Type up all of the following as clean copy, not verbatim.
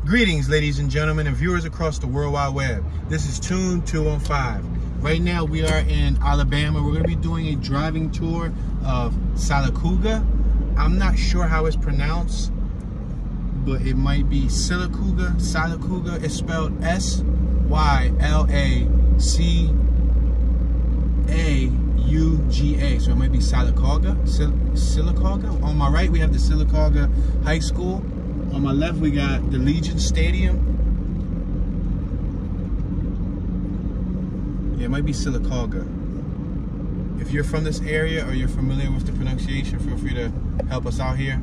Greetings, ladies and gentlemen, and viewers across the World Wide Web. This is Tune 215. Right now, we are in Alabama. We're going to be doing a driving tour of Sylacauga. I'm not sure how it's pronounced, but it might be Sylacauga. Sylacauga is spelled S-Y-L-A-C-A-U-G-A. So it might be Sylacauga. Sylacauga. On my right, we have the Sylacauga High School. On my left, we got the Legion Stadium. Yeah, it might be Sylacauga. If you're from this area or you're familiar with the pronunciation, feel free to help us out here.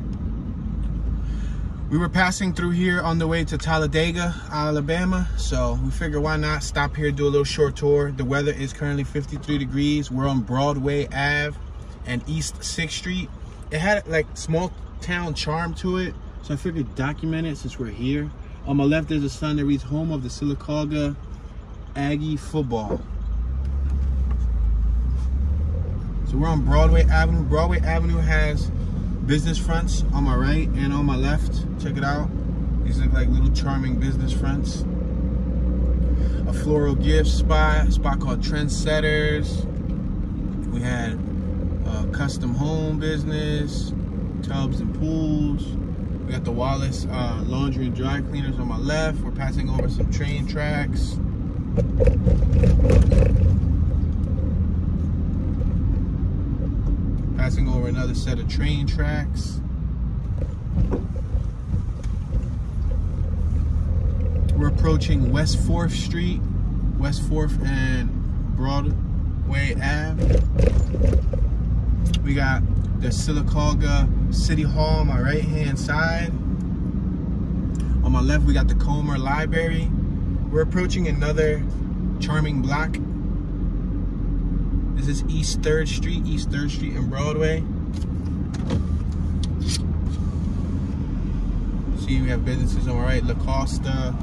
We were passing through here on the way to Talladega, Alabama, so we figured why not stop here, do a little short tour. The weather is currently 53 degrees. We're on Broadway Ave and East 6th Street. It had like small town charm to it. So I figured document it since we're here. On my left, there's a sign that reads home of the Sylacauga Aggie football. So we're on Broadway Avenue. Broadway Avenue has business fronts on my right and on my left. Check it out. These look like little charming business fronts. A floral gift spot, a spot called Trendsetters. We had a custom home business, tubs and pools. We got the Wallace laundry and dry cleaners on my left. We're passing over some train tracks. Passing over another set of train tracks. We're approaching West 4th Street, West 4th and Broadway Ave. We got the Sylacauga City Hall on my right hand side. On my left, we got the Comer Library. We're approaching another charming block. This is East 3rd Street and Broadway. See, we have businesses on my right, La Costa,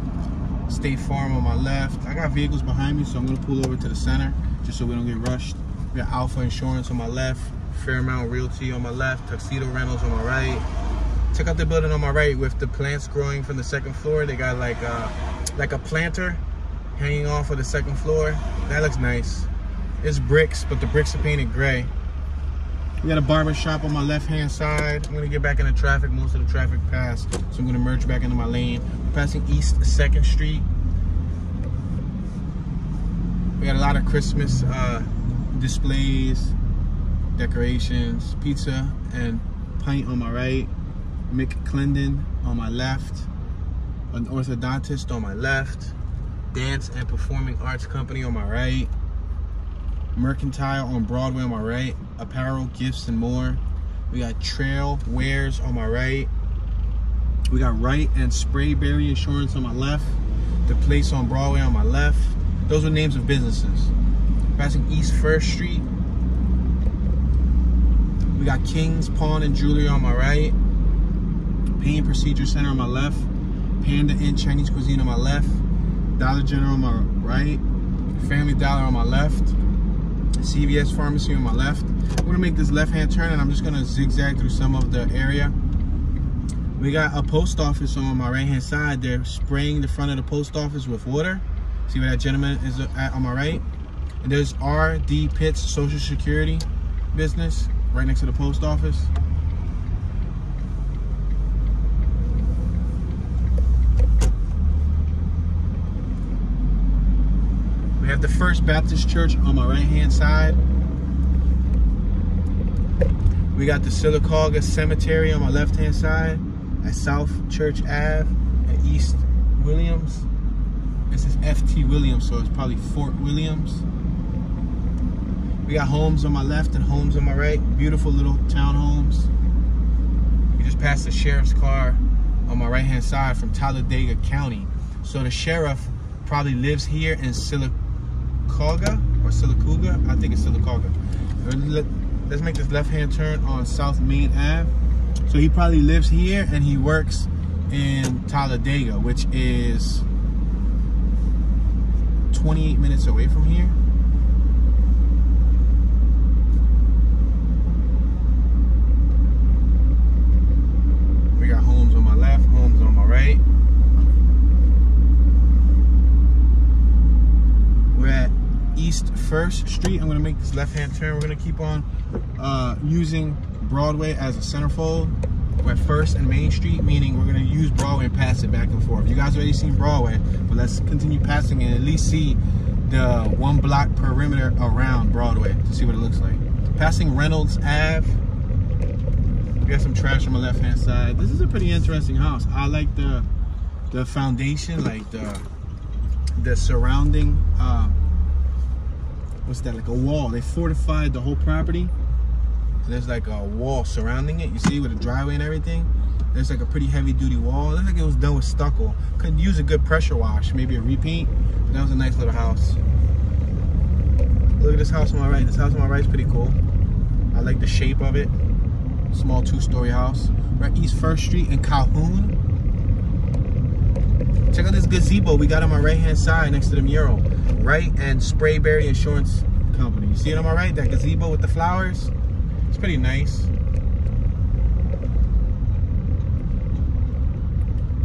State Farm on my left. I got vehicles behind me, so I'm gonna pull over to the center just so we don't get rushed. We got Alpha Insurance on my left, Fairmount Realty on my left, Tuxedo Rentals on my right. Check out the building on my right with the plants growing from the second floor. They got like a planter hanging off of the second floor. That looks nice. It's bricks, but the bricks are painted gray. We got a barber shop on my left-hand side. I'm gonna get back into traffic. Most of the traffic passed, so I'm gonna merge back into my lane. We're passing East 2nd Street. We got a lot of Christmas displays, decorations, pizza and pint on my right, McClendon on my left, an orthodontist on my left, dance and performing arts company on my right, Mercantile on Broadway on my right, apparel, gifts, and more. We got Trail Wares on my right. We got Wright and Sprayberry Insurance on my left, The Place on Broadway on my left. Those are names of businesses. Passing East 1st Street. We got King's Pawn and Jewelry on my right, Pain Procedure Center on my left, Panda Inn Chinese Cuisine on my left, Dollar General on my right, Family Dollar on my left, CVS Pharmacy on my left. I'm gonna make this left-hand turn and I'm just gonna zigzag through some of the area. We got a post office on my right-hand side. They're spraying the front of the post office with water. See where that gentleman is at on my right? And there's R.D. Pitt's Social Security business right next to the post office. We have the First Baptist Church on my right-hand side. We got the Sylacauga Cemetery on my left-hand side at South Church Ave and East Williams. This is F.T. Williams, so it's probably Fort Williams. We got homes on my left and homes on my right. Beautiful little townhomes. We just passed the sheriff's car on my right-hand side from Talladega County. So the sheriff probably lives here in Sylacauga or Sylacauga. I think it's Sylacauga. Let's make this left-hand turn on South Main Ave. So he probably lives here and he works in Talladega, which is 28 minutes away from here. We got homes on my left, homes on my right. First Street. I'm gonna make this left-hand turn. We're gonna keep on using Broadway as a centerfold. We're at First and Main Street, meaning we're gonna use Broadway and pass it back and forth. You guys already seen Broadway, but let's continue passing and at least see the 1 block perimeter around Broadway to see what it looks like. Passing Reynolds Ave. We got some trash on my left-hand side. This is a pretty interesting house. I like the foundation, like the surrounding, what's that, like a wall. They fortified the whole property. There's like a wall surrounding it, you see, with a driveway and everything. There's like a pretty heavy duty wall. It looks like it was done with stucco. Could use a good pressure wash, maybe a repaint. But that was a nice little house. Look at this house on my right. This house on my right is pretty cool. I like the shape of it. Small 2-story house. We're at East First Street in Calhoun. Check out this gazebo we got on my right-hand side next to the mural. Wright and Sprayberry Insurance Company. You see it on my right? That gazebo with the flowers? It's pretty nice.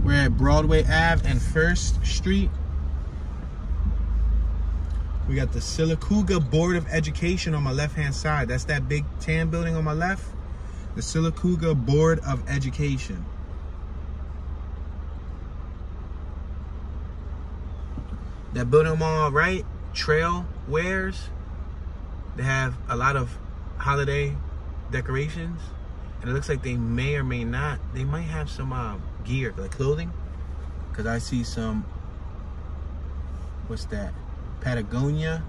We're at Broadway Ave and First Street. We got the Sylacauga Board of Education on my left-hand side. That's that big tan building on my left. The Sylacauga Board of Education. That building on my right, Trail Wares. They have a lot of holiday decorations. And it looks like they may or may not, they might have some gear, like clothing. Because I see some, what's that? Patagonia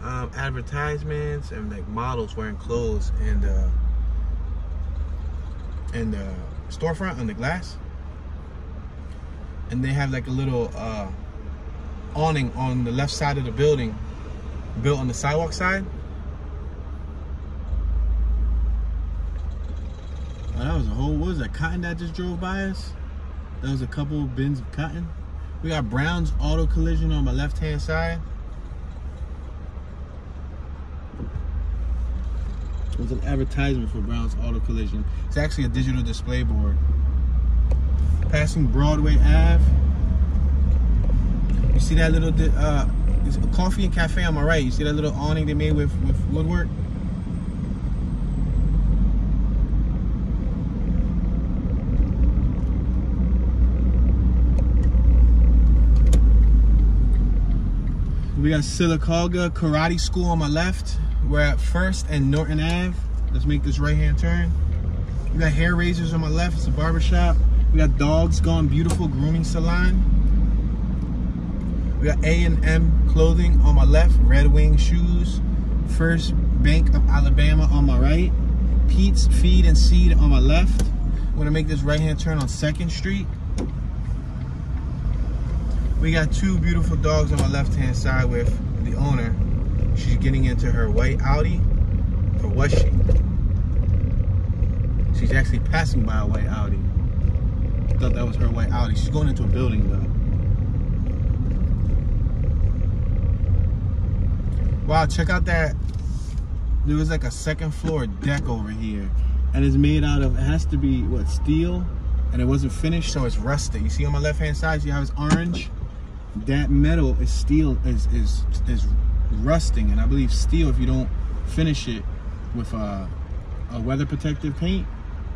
advertisements and like models wearing clothes in the storefront on the glass. And they have like a little awning on the left side of the building, built on the sidewalk side. Oh, that was a whole, what was that, cotton that just drove by us? That was a couple of bins of cotton. We got Brown's Auto Collision on my left-hand side. It was an advertisement for Brown's Auto Collision. It's actually a digital display board. Passing Broadway Ave. You see that little, it's a coffee and cafe on my right. You see that little awning they made with woodwork? We got Sylacauga Karate School on my left. We're at First and Norton Ave. Let's make this right-hand turn. We got hair razors on my left. It's a barber shop. We got Dogs Gone Beautiful Grooming Salon. We got A&M Clothing on my left. Red Wing Shoes. First Bank of Alabama on my right. Pete's Feed and Seed on my left. We're gonna make this right-hand turn on 2nd Street. We got 2 beautiful dogs on my left-hand side with the owner. She's getting into her white Audi, or was she? She's actually passing by a white Audi. I thought that was her white Audi. She's going into a building though. Wow, check out that. There was like a 2nd floor deck over here. And it's made out of, it has to be, what, steel? And it wasn't finished, so it's rusted. You see on my left-hand side, see how it's orange? That metal is steel, is rusting, and I believe steel, if you don't finish it with a weather protective paint,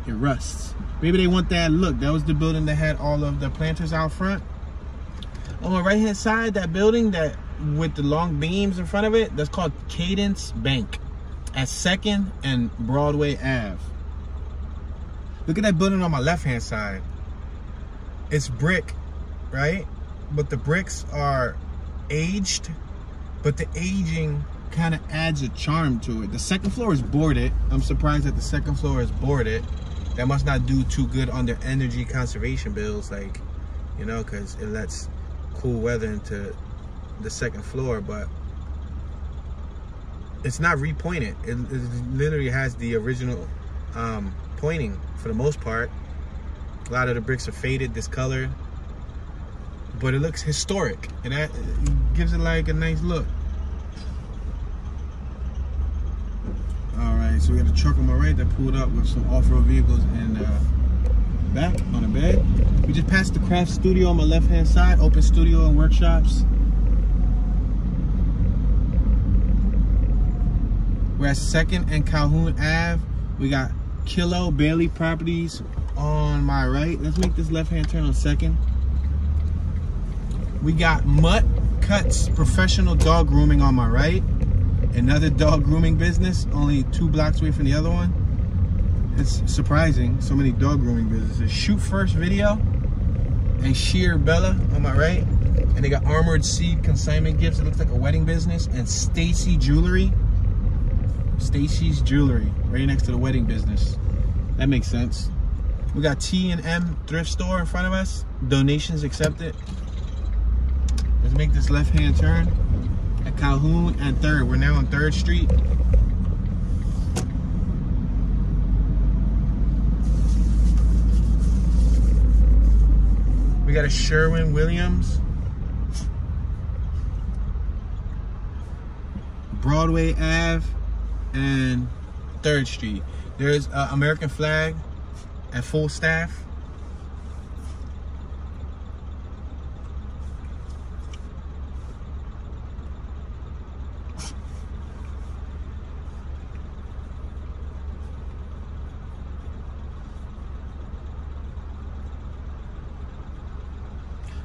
it rusts. Maybe they want that look. That was the building that had all of the planters out front. On my right hand side, that building that with the long beams in front of it, that's called Cadence Bank at 2nd and Broadway Ave. Look at that building on my left hand side. It's brick, right? But the bricks are aged, but the aging kind of adds a charm to it. The 2nd floor is boarded. I'm surprised that the 2nd floor is boarded. That must not do too good on their energy conservation bills, like, you know, because it lets cool weather into the 2nd floor, but it's not repointed. It literally has the original pointing for the most part. A lot of the bricks are faded, discolored, but it looks historic, and that gives it like a nice look. All right, so we got a truck on my right that pulled up with some off-road vehicles in back on a bed. We just passed the craft studio on my left-hand side, open studio and workshops. We're at 2nd and Calhoun Ave. We got Kilo Bailey Properties on my right. Let's make this left-hand turn on 2nd. We got Mutt Cuts Professional Dog Grooming on my right. Another dog grooming business, only 2 blocks away from the other one. It's surprising, so many dog grooming businesses. Shoot First Video and Sheer Bella on my right. And they got Armored Seed Consignment Gifts. It looks like a wedding business. And Stacy Jewelry. Stacy's Jewelry, right next to the wedding business. That makes sense. We got T&M Thrift Store in front of us. Donations accepted. Let's make this left-hand turn at Calhoun and 3rd. We're now on 3rd Street. We got a Sherwin-Williams, Broadway Ave, and 3rd Street. There's American Flag at full staff.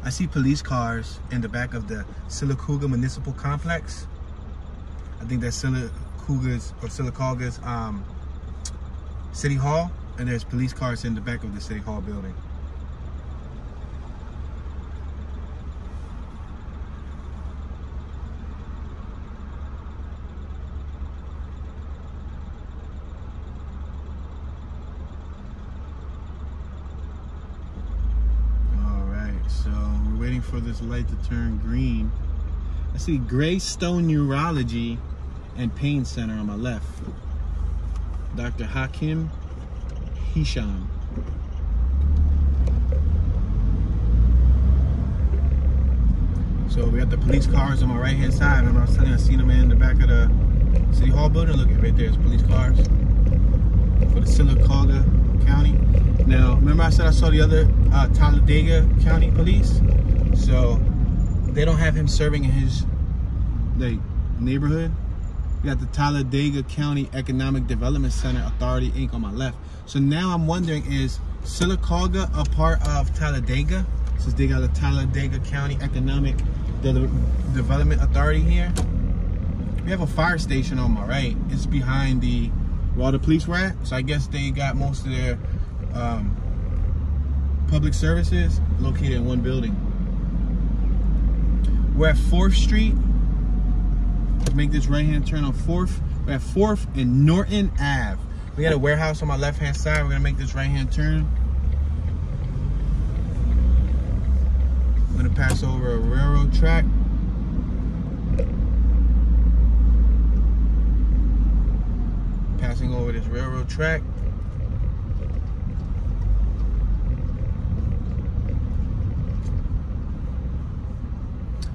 I see police cars in the back of the Sylacauga Municipal Complex. I think that's Sylacauga's City Hall, and there's police cars in the back of the City Hall building. So we're waiting for this light to turn green. I see Greystone Neurology and Pain Center on my left. Dr. Hakim Hisham. So we got the police cars on my right hand side. Remember I was telling you I seen them in the back of the City Hall building? Look, right there's police cars for the Sylacauga County. Now, remember I said I saw the other Talladega County police? So, they don't have him serving in his neighborhood. We got the Talladega County Economic Development Center Authority, Inc. on my left. So now I'm wondering, is Sylacauga a part of Talladega? Since they got the Talladega County Economic Development Authority here. We have a fire station on my right. It's behind where the police were at. So I guess they got most of their public services located in one building. We're at 4th Street. Let's make this right-hand turn on 4th. We're at 4th and Norton Ave. We got a warehouse on my left-hand side. We're gonna make this right-hand turn. I'm gonna pass over a railroad track. Passing over this railroad track.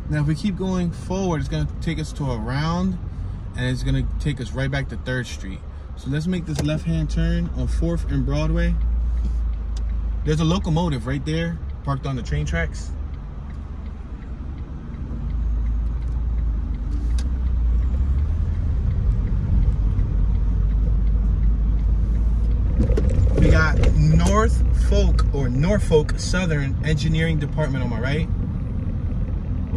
Now, if we keep going forward, it's going to take us to a round, and it's going to take us right back to 3rd Street. So let's make this left-hand turn on 4th and Broadway. There's a locomotive right there, parked on the train tracks. We got Norfolk Southern Engineering Department on my right.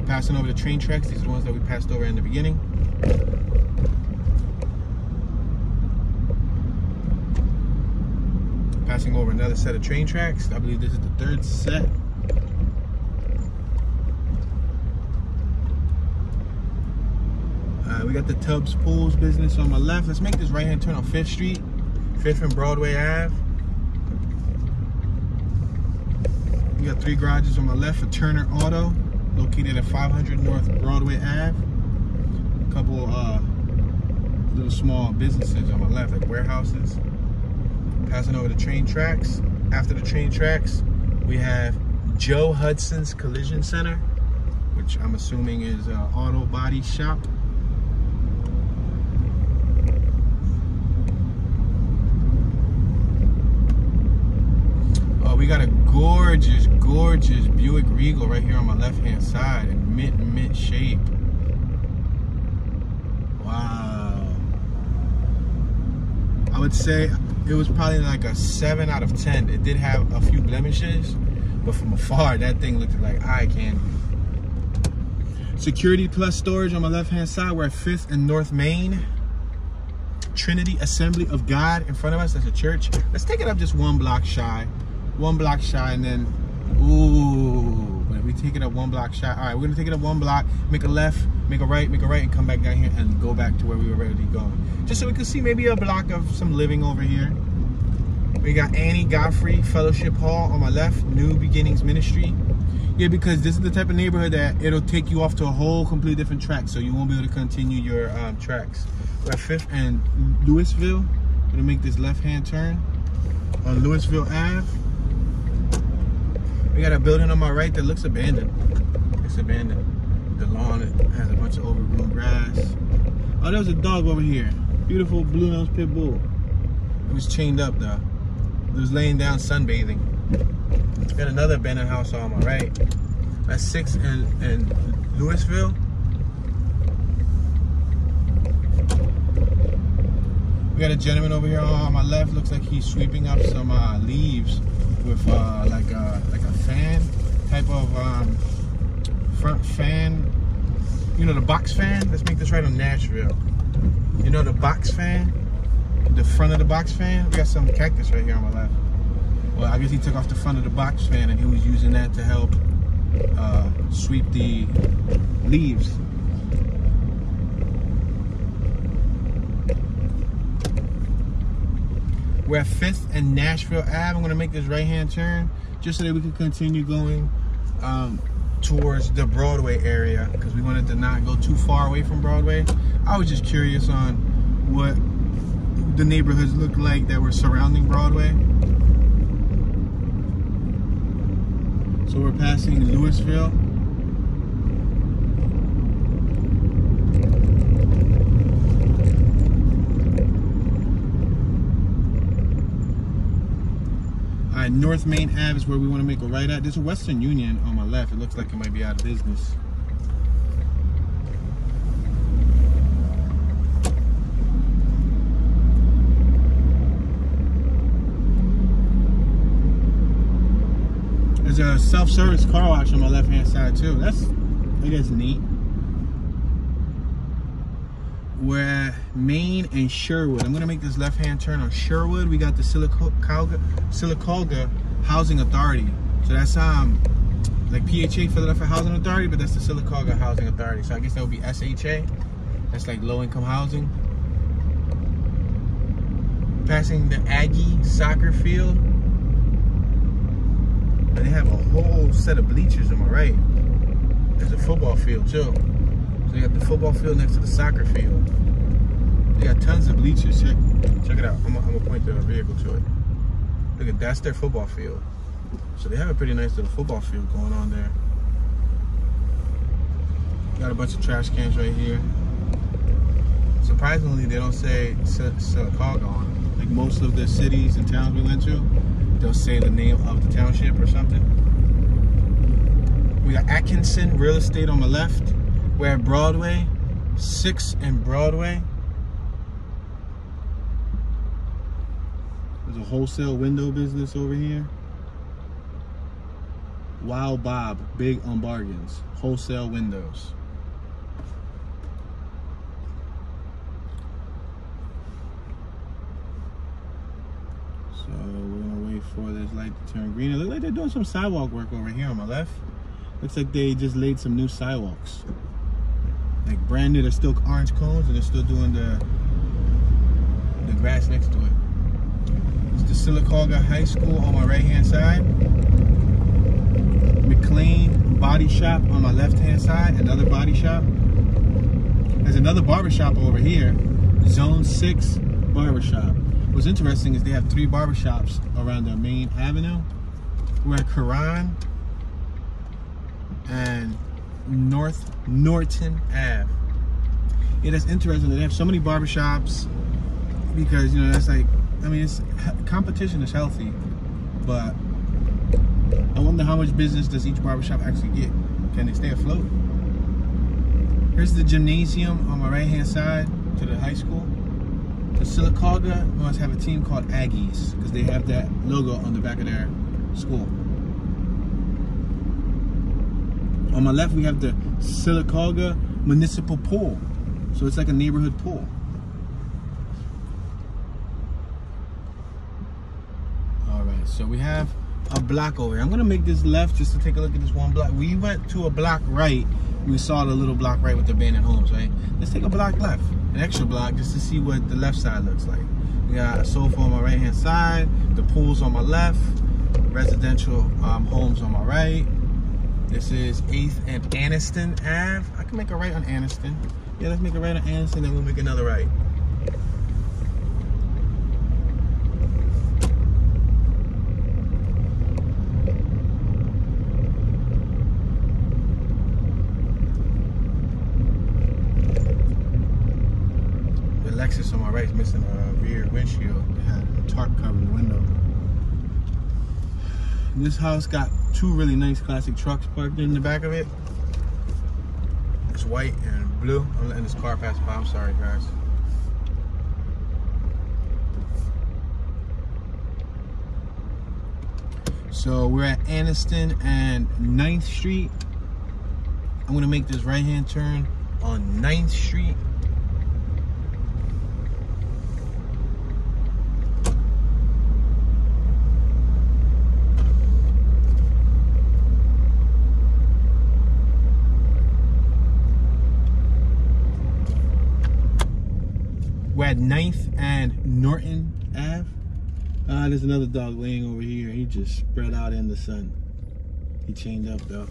Passing over the train tracks. These are the ones that we passed over in the beginning. Passing over another set of train tracks. I believe this is the 3rd set. We got the Tubbs Pools business on my left. Let's make this right-hand turn on 5th Street. 5th and Broadway Ave. We got 3 garages on my left for Turner Auto, located at 500 North Broadway Ave. A couple little small businesses on my left, like warehouses. Passing over the train tracks. After the train tracks, we have Joe Hudson's Collision Center, which I'm assuming is an auto body shop. Oh, we got a gorgeous Buick Regal right here on my left-hand side in mint shape. Wow. I would say it was probably like a 7 out of 10. It did have a few blemishes, but from afar, that thing looked like eye candy. Security plus storage on my left-hand side. We're at 5th and North Main. Trinity Assembly of God in front of us. That's a church. Let's take it up just 1 block shy. 1 block shy, and then, ooh, but if we take it up 1 block shy. All right, we're gonna take it up 1 block, make a left, make a right, and come back down here and go back to where we were already going. Just so we can see maybe a block of some living over here. We got Annie Godfrey Fellowship Hall on my left, New Beginnings Ministry. Yeah, because this is the type of neighborhood that it'll take you off to a whole completely different track, so you won't be able to continue your tracks. We're at 5th and Louisville. We're gonna make this left-hand turn on Louisville Ave. We got a building on my right that looks abandoned. It's abandoned. The lawn has a bunch of overgrown grass. Oh, there's a dog over here. Beautiful blue-nosed pit bull. It was chained up though. It was laying down sunbathing. Got another abandoned house on my right. That's 6th and Louisville. We got a gentleman over here on my left. Looks like he's sweeping up some leaves with like a fan type of front fan. You know the box fan? Let's make this right on Nashville. You know the box fan? The front of the box fan? We got some cactus right here on my left. Well, I guess he took off the front of the box fan and he was using that to help sweep the leaves. We're at 5th and Nashville Ave. I'm gonna make this right-hand turn just so that we can continue going towards the Broadway area because we wanted to not go too far away from Broadway. I was just curious on what the neighborhoods look like that were surrounding Broadway. So we're passing Louisville. Alright, North Main Ave is where we want to make a right at. There's a Western Union on my left. It looks like it might be out of business. There's a self-service car wash on my left-hand side too. I guess neat. We're at Main and Sherwood. I'm gonna make this left-hand turn on Sherwood. We got the Sylacauga Housing Authority. So that's like PHA, Philadelphia Housing Authority, but that's the Sylacauga Housing Authority. So I guess that would be SHA. That's like low-income housing. Passing the Aggie soccer field. And they have a whole set of bleachers on my right. There's a football field too. So you got the football field next to the soccer field. They got tons of bleachers. Check it out. I'm gonna point the vehicle to it. Look at that's their football field. So they have a pretty nice little football field going on there. Got a bunch of trash cans right here. Surprisingly, they don't say Sylacauga on it. Like most of the cities and towns we went to, they'll say the name of the township or something. We got Atkinson Real Estate on my left. We're at Broadway, 6th and Broadway. There's a wholesale window business over here. Wow Bob, big on bargains. Wholesale windows. So we're gonna wait for this light to turn green. It looks like they're doing some sidewalk work over here on my left. Looks like they just laid some new sidewalks. Like brand new, they're still orange cones and they're still doing the grass next to it. It's the Sylacauga High School on my right hand side. McLean Body Shop on my left hand side, another body shop. There's another barbershop over here, Zone 6 Barbershop. What's interesting is they have 3 barbershops around their main avenue. We're at Quran and North Norton Ave. Yeah, that's interesting that they have so many barbershops because, you know, that's like, I mean, competition is healthy, but I wonder how much business does each barbershop actually get? Can they stay afloat? Here's the gymnasium on my right hand side to the high school. The Sylacauga must have a team called Aggies because they have that logo on the back of their school. On my left, we have the Sylacauga Municipal Pool. So it's like a neighborhood pool. All right, so we have a block over here. I'm gonna make this left just to take a look at this one block. We went to a block right. We saw the little block right with the abandoned homes, right? Let's take a block left, an extra block, just to see what the left side looks like. We got a sofa on my right hand side, the pool's on my left, residential homes on my right. This is 8th and Anniston Ave. I can make a right on Anniston. Yeah, let's make a right on Anniston, then we'll make another right. Lexus on my right is missing a rear windshield. It had a tarp covering the window. This house got two really nice classic trucks parked in the back of it. It's white and blue. I'm letting this car pass by. I'm sorry, guys. So we're at Anniston and 9th Street. I'm gonna make this right-hand turn on 9th Street. We're at 9th and Norton Ave. There's another dog laying over here. He just spread out in the sun. He chained up though.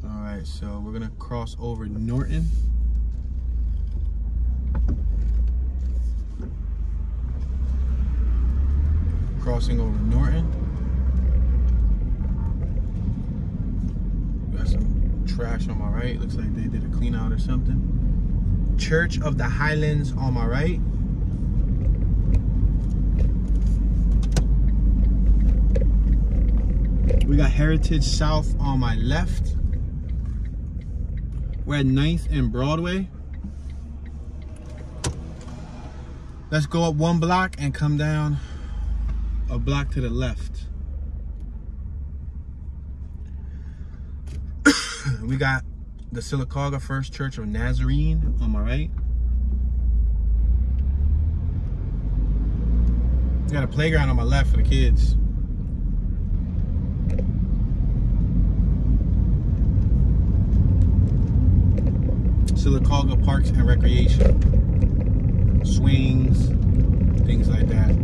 All right, so we're gonna cross over Norton. Crossing over Norton. Got some trash on my right. Looks like they did a clean out or something. Church of the Highlands on my right. We got Heritage South on my left. We're at 9th and Broadway. Let's go up one block and come down a block to the left. We got the Sylacauga First Church of Nazarene on my right. We got a playground on my left for the kids. Sylacauga Parks and Recreation. Swings, things like that.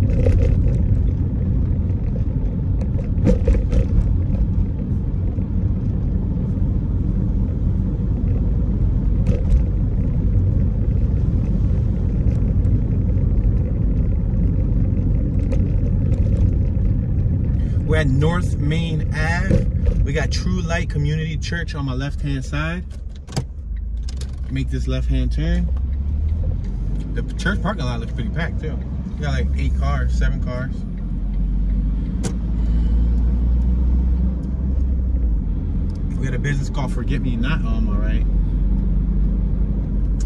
We're at North Main Ave. We got True Light Community Church on my left-hand side. Make this left-hand turn. The church parking lot looks pretty packed too. We got like 8 cars, 7 cars. We got a business called Forget Me Not on my right.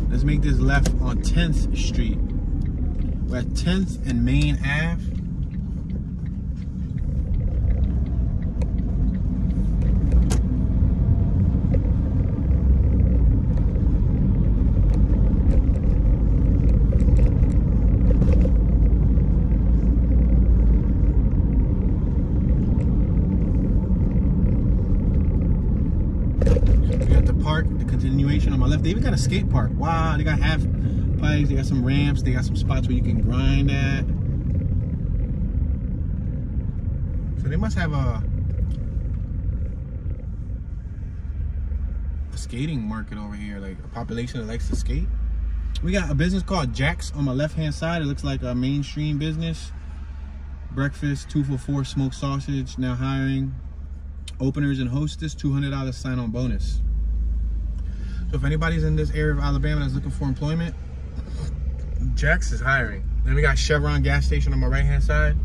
Let's make this left on 10th Street. We're at 10th and Main Ave. On my left, they even got a skate park. Wow, they got half pipes, they got some ramps, they got some spots where you can grind at. So they must have a skating market over here, like a population that likes to skate. We got a business called Jack's on my left hand side. It looks like a mainstream business. Breakfast, 2 for $4 smoked sausage, now hiring. Openers and hostess, $200 sign-on bonus. So if anybody's in this area of Alabama that's looking for employment, Jack's is hiring. Then we got Chevron gas station on my right-hand side.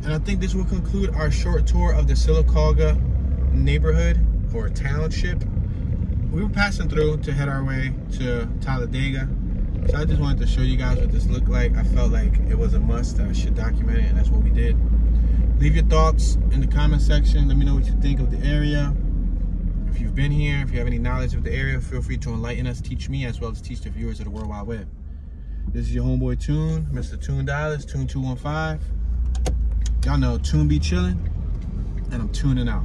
And I think this will conclude our short tour of the Sylacauga neighborhood or township. we were passing through to head our way to Talladega. So I just wanted to show you guys what this looked like. I felt like it was a must. I should document it, and that's what we did. Leave your thoughts in the comment section. Let me know what you think of the area. If you've been here, if you have any knowledge of the area, feel free to enlighten us, teach me, as well as teach the viewers of the World Wide Web. This is your homeboy Tune, Mr. Tune Dollars, Tune 215. Y'all know Tune be chilling, and I'm tuning out.